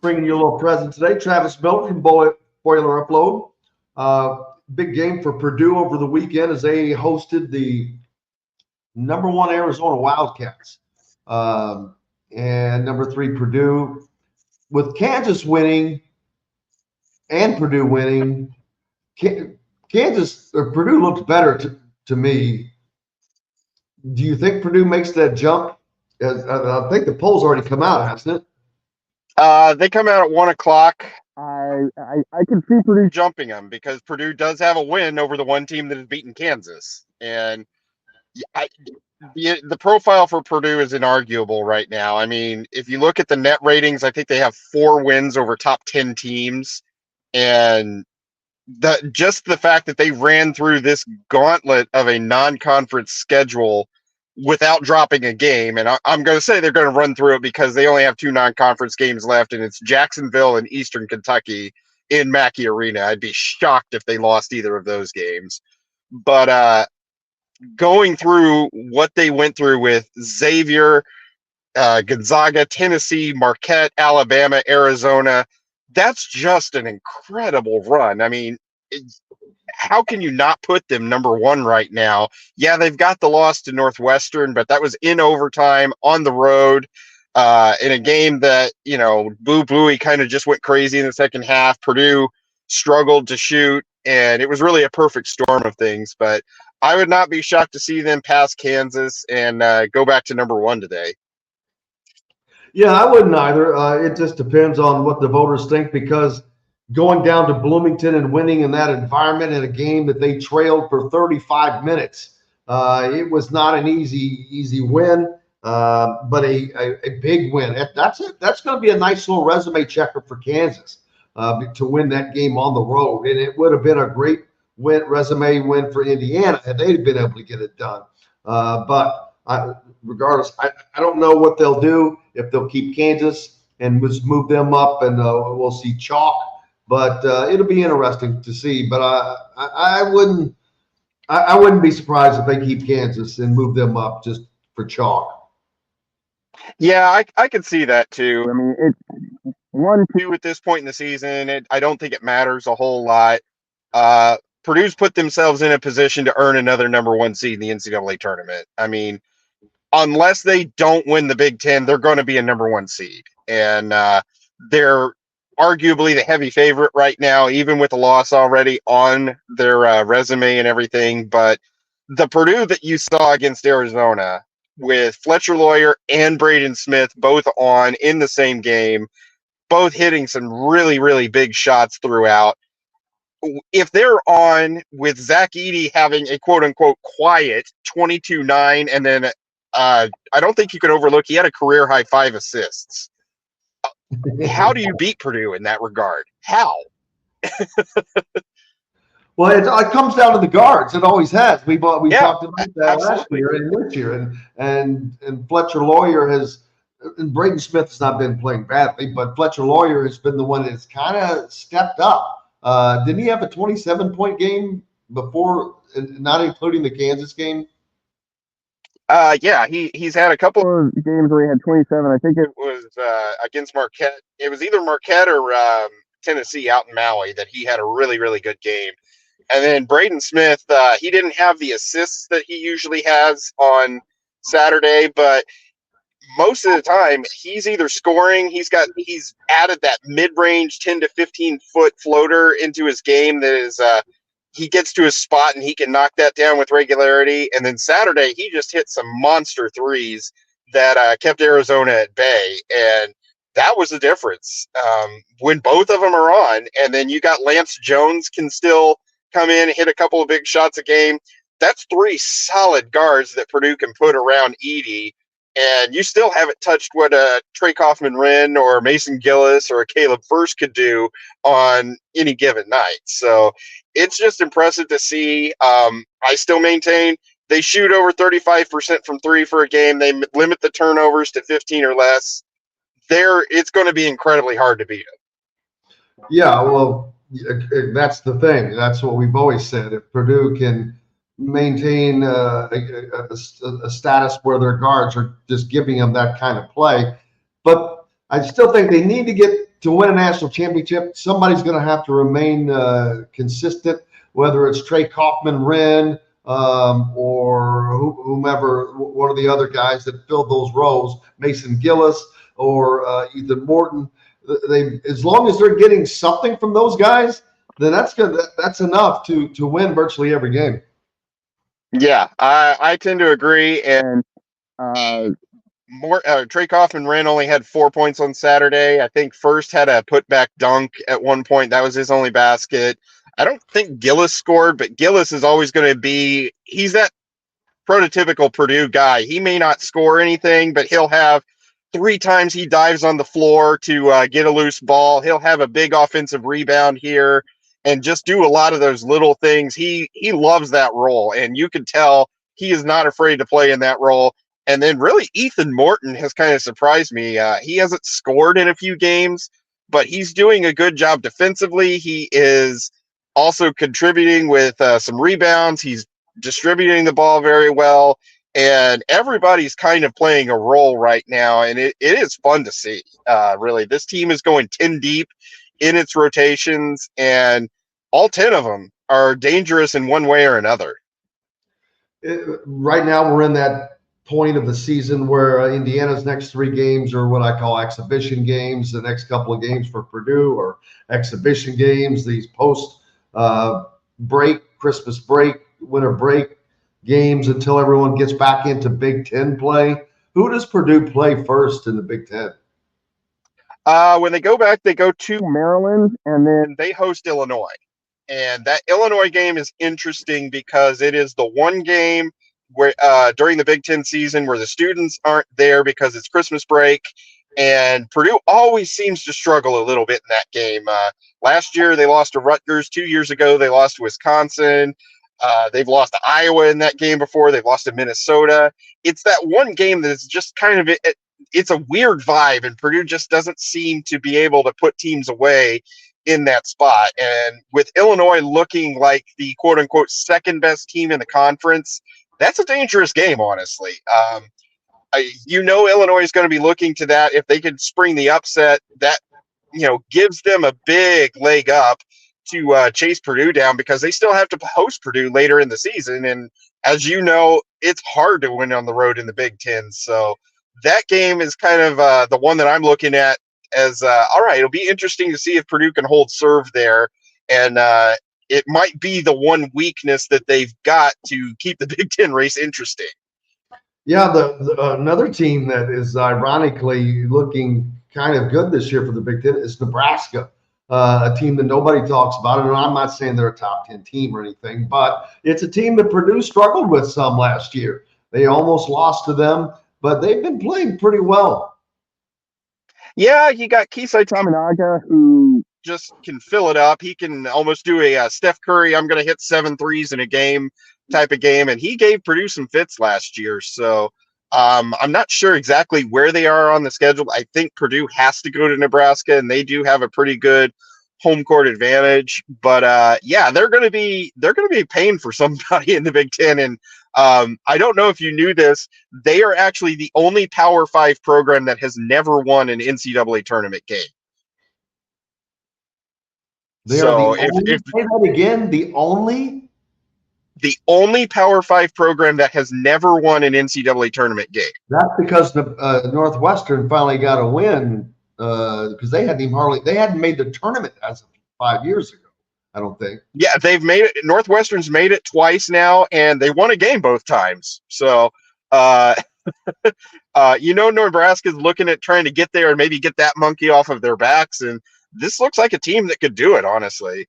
bringing you a little present today. Travis Miller from Boiler Upload. Big game for Purdue over the weekend as they hosted the #1 Arizona Wildcats. And #3 Purdue. With Kansas winning and Purdue winning, Purdue looks better to me. Do you think Purdue makes that jump? I think the poll's already come out, hasn't it? They come out at 1:00. I can see Purdue jumping them because Purdue does have a win over the one team that has beaten Kansas, and the profile for Purdue is inarguable right now. I mean, if you look at the net ratings, I think they have 4 wins over top 10 teams, and just the fact that they ran through this gauntlet of a non-conference schedule without dropping a game, and I'm going to say they're going to run through it because they only have 2 non-conference games left, and it's Jacksonville and Eastern Kentucky in Mackey Arena. I'd be shocked if they lost either of those games. But going through what they went through with Xavier, Gonzaga, Tennessee, Marquette, Alabama, Arizona, that's just an incredible run. I mean, how can you not put them #1 right now? Yeah, they've got the loss to Northwestern, but that was in overtime on the road in a game that, Boo Buie kind of just went crazy in the second half. Purdue struggled to shoot, and it was really a perfect storm of things. But I would not be shocked to see them pass Kansas and go back to #1 today. Yeah, I wouldn't either. It just depends on what the voters think, because going down to Bloomington and winning in that environment in a game that they trailed for 35 minutes, it was not an easy win, but a big win. That's it. That's going to be a nice little resume checker for Kansas to win that game on the road, and it would have been a great resume win for Indiana had they been able to get it done. But regardless, I don't know what they'll do, if they'll keep Kansas and just move them up, and we'll see chalk. But it'll be interesting to see. But I wouldn't be surprised if they keep Kansas and move them up just for chalk. Yeah, I could see that too. I mean, it's 1-2 at this point in the season. I don't think it matters a whole lot. Purdue's put themselves in a position to earn another #1 seed in the NCAA tournament. I mean, unless they don't win the Big Ten, they're going to be a #1 seed. And they're arguably the heavy favorite right now, even with the loss already on their resume and everything. But the Purdue that you saw against Arizona, with Fletcher Lawyer and Braden Smith both on in the same game, both hitting some really, really big shots throughout. If they're on with Zach Edey having a quote-unquote quiet 22-9, and then I don't think you could overlook, he had a career-high 5 assists. How do you beat Purdue in that regard? How? Well, it comes down to the guards. It always has. We talked about that last year and this year, and Fletcher Lawyer and Braden Smith has not been playing badly, but Fletcher Lawyer has been the one that's kind of stepped up. Didn't he have a 27-point game before, not including the Kansas game? Yeah, he's had a couple of games where he had 27. I think it was against Marquette. It was either Marquette or Tennessee out in Maui that he had a really, really good game. And then Braden Smith, he didn't have the assists that he usually has on Saturday, but most of the time he's either scoring, he's added that mid-range 10 to 15 foot floater into his game that is he gets to his spot and he can knock that down with regularity. And then Saturday he just hit some monster threes that kept Arizona at bay, and that was the difference. When both of them are on, and then you got Lance Jones can still come in and hit a couple of big shots a game. That's 3 solid guards that Purdue can put around Edey. And you still haven't touched what Trey Kaufman-Wren or Mason Gillis or Caleb First could do on any given night. So it's just impressive to see. I still maintain they shoot over 35% from 3 for a game. They limit the turnovers to 15 or less. It's going to be incredibly hard to beat them. Yeah, well, that's the thing. That's what we've always said. If Purdue can maintain a status where their guards are just giving them that kind of play. But I still think they need to get to win a national championship, somebody's going to have to remain consistent, whether it's Trey Kaufman-Renn or whomever, one of the other guys that filled those roles, Mason Gillis or Ethan Morton. As long as they're getting something from those guys, then that's good. That's enough to win virtually every game. Yeah, I tend to agree. And Trey Kaufman-Renn only had 4 points on Saturday. I think First had a putback dunk at one point. That was his only basket. I don't think Gillis scored, but Gillis is always going to be – he's that prototypical Purdue guy. He may not score anything, but he'll have 3 times he dives on the floor to get a loose ball. He'll have a big offensive rebound here and just do a lot of those little things. He loves that role, and you can tell he is not afraid to play in that role. And then really Ethan Morton has kind of surprised me. He hasn't scored in a few games, but he's doing a good job defensively. He is also contributing with some rebounds. He's distributing the ball very well, and everybody's kind of playing a role right now, and it is fun to see. Really, this team is going 10 deep in its rotations, and all 10 of them are dangerous in one way or another. Right now, we're in that point of the season where Indiana's next 3 games are what I call exhibition games. The next couple of games for Purdue are exhibition games. These post break, Christmas break, winter break games until everyone gets back into Big Ten play. Who does Purdue play first in the Big Ten? When they go back, they go to Maryland, and then they host Illinois. And that Illinois game is interesting because it is the one game where during the Big Ten season where the students aren't there because it's Christmas break, and Purdue always seems to struggle a little bit in that game. Last year they lost to Rutgers. 2 years ago they lost to Wisconsin. They've lost to Iowa in that game before. They've lost to Minnesota. It's that one game that is just kind of it's a weird vibe, and Purdue just doesn't seem to be able to put teams away in that spot. And with Illinois looking like the quote-unquote second best team in the conference, that's a dangerous game, honestly. Illinois is going to be looking to that. If they could spring the upset, that gives them a big leg up to chase Purdue down, because they still have to host Purdue later in the season. And as you know, it's hard to win on the road in the Big Ten. So that game is kind of the one that I'm looking at as, all right, it'll be interesting to see if Purdue can hold serve there. And it might be the one weakness that they've got to keep the Big Ten race interesting. Yeah, another team that is ironically looking kind of good this year for the Big Ten is Nebraska, a team that nobody talks about. And I'm not saying they're a top 10 team or anything, but it's a team that Purdue struggled with some last year. They almost lost to them, but they've been playing pretty well. Yeah, you got Keisei Tominaga, who just can fill it up. He can almost do a Steph Curry, I'm going to hit 7 threes in a game type of game, and he gave Purdue some fits last year. So I'm not sure exactly where they are on the schedule. I think Purdue has to go to Nebraska, and they do have a pretty good home court advantage. But yeah, they're going to be paying for somebody in the Big Ten. And I don't know if you knew this, they are actually the only Power 5 program that has never won an NCAA tournament game. Say that again, the only Power 5 program that has never won an NCAA tournament game. That's because Northwestern finally got a win because they hadn't made the tournament as of 5 years ago, I don't think. Yeah, they've made it. Northwestern's made it twice now, and they won a game both times. So, Nebraska's looking at trying to get there and maybe get that monkey off of their backs, and this looks like a team that could do it, honestly.